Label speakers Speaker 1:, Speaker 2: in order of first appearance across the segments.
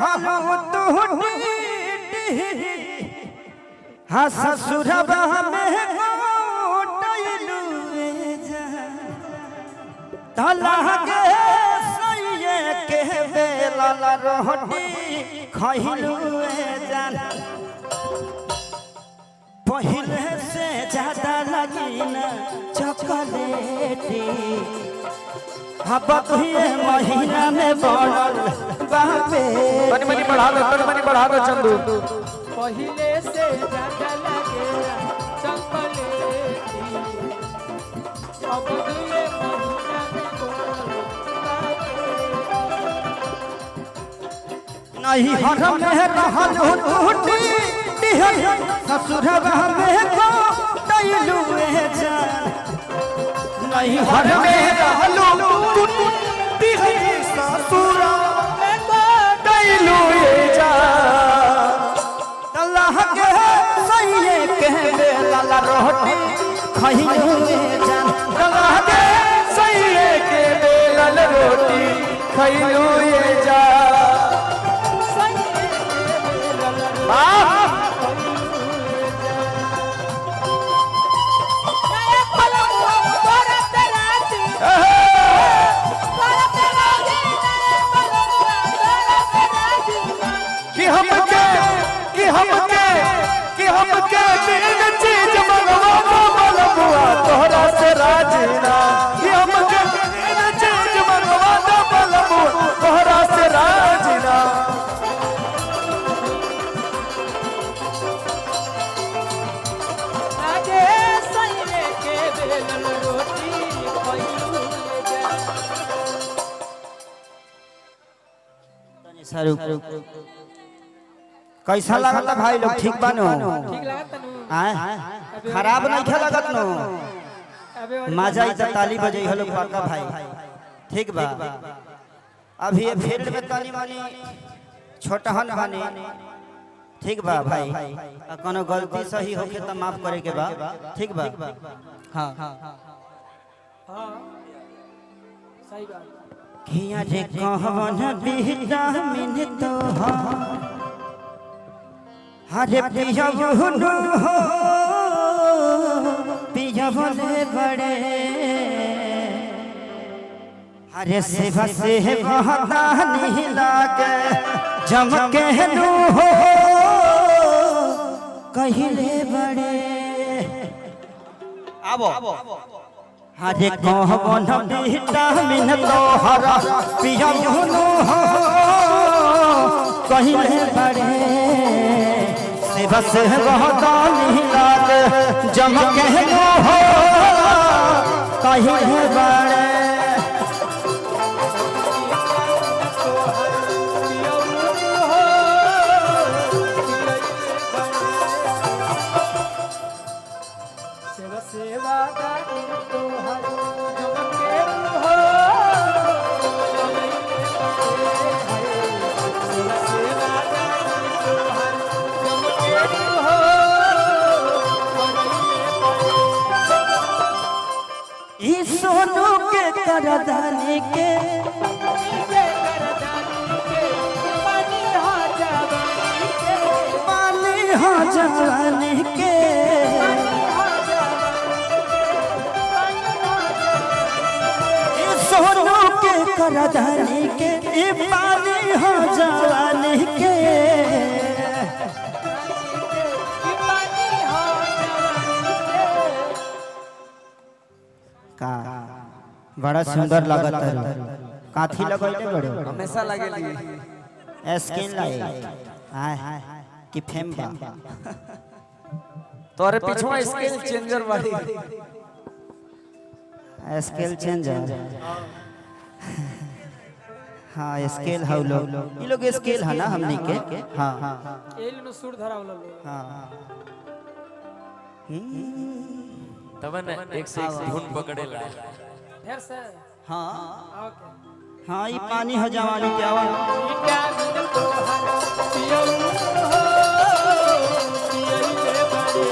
Speaker 1: रहलू तू हाँ ससुरबा में गोटैलू तला के सैये के बेला रोटी खइलू जान पहले से ज्यादा लगी न चॉकलेटी अब ये महीना में बढ़ल बापे
Speaker 2: मनी बढ़ा दो चंदू
Speaker 3: पहले से ज्यादा लगे चॉकलेटी अब ये महीना में
Speaker 1: नहीं हरम में रहलू टूटी ससुरबा में गोटैलू जान नहीं हर में रहलू टूटी ससुरबा में गोटैलू जान अल्लाह के सैये के बेला रोटी खइलू जान
Speaker 2: अल्लाह के सैये के बेला रोटी खइलू जान हमके तीन चीज मंगवा बलबुआ तोहरा से राजीना हमके तीन चीज मंगवा बलबुआ तोहरा से राजीना
Speaker 3: आगे सैये के बेलन रोटी खइलू
Speaker 1: जा कैसा लगता भाई लोग ठीक बानो
Speaker 3: ठीक लागत नु
Speaker 1: खराब नहीं खे लगत नो
Speaker 3: अबे
Speaker 1: मजा ही ताली बजे हलो पाका भाई ठीक बा अभी ये फील्ड में ताली मानी छोटहन बने ठीक बा भाई कोनो गलती सही होके त माफ करे के बा ठीक बा हां
Speaker 3: हां सही बात
Speaker 1: किया रे कहवन विटामिन तो हरे पिया बुनु हो पिया बोले बड़े हरे सेवा से बहता नहीं लागे जमके नु हो कहिले बड़े आबो हरे कहवन विटामिन तो हरा पिया बुनु हो कहिले बड़े बस बहुत लाग जमके हो कहीं बड़े
Speaker 3: सेवा तो हर जमके हो
Speaker 1: सोनू के करदानी के पानी हो जवानी के सोनू के करदानी के पानी हो जवानी के का बड़ा सुंदर लगत है काथी लगैले बड़े
Speaker 2: हमेशा लगेली
Speaker 1: स्किन लाए हाय कि फेम बा
Speaker 2: तोरे पिछवा स्केल चेंजर वाली
Speaker 1: स्केल चेंजर हाँ स्केल है लोग ये लोग स्केल है ना हमनी के हाँ
Speaker 3: एल नु सुर धराव लो
Speaker 1: हाँ
Speaker 4: तब न एक से एक धुन पकड़ेला
Speaker 3: फिर से
Speaker 1: हाँ
Speaker 3: ओके
Speaker 1: हाँ ये पानी हो जवानी के आवा
Speaker 3: विटामिन तो हर पियो हो पियो बड़े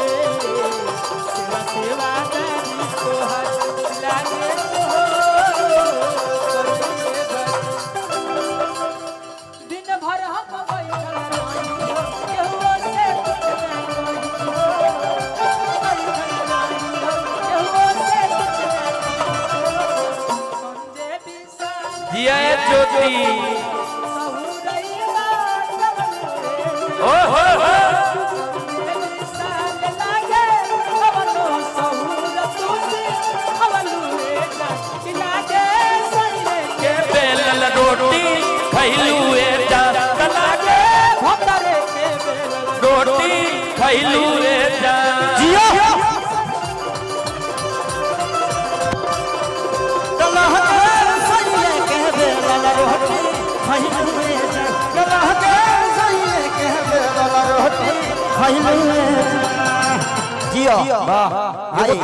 Speaker 3: सेवा सेवा करी तो हर लागे हो दिन भर हम बैठल रही हो केहू से कुछ ना कही हो बैठल रही हो केहू से कुछ ना कही संजय विशाल
Speaker 4: जिया ज्योति
Speaker 3: सहुरैया सबन
Speaker 4: ओ हो
Speaker 3: विशाल लागे अवलो सहुर तुसी अवलू एजा लागे सैले
Speaker 4: के बेलन रोटी खैलू ए जा लागे
Speaker 3: भतरे के बेल
Speaker 4: रोटी खैलू ए जा
Speaker 1: जियो कलह के सैले के बेलन रोटी खैलू ए जा कलह के सैले के बेलन रोटी खैलू ए जा जियो वाह आई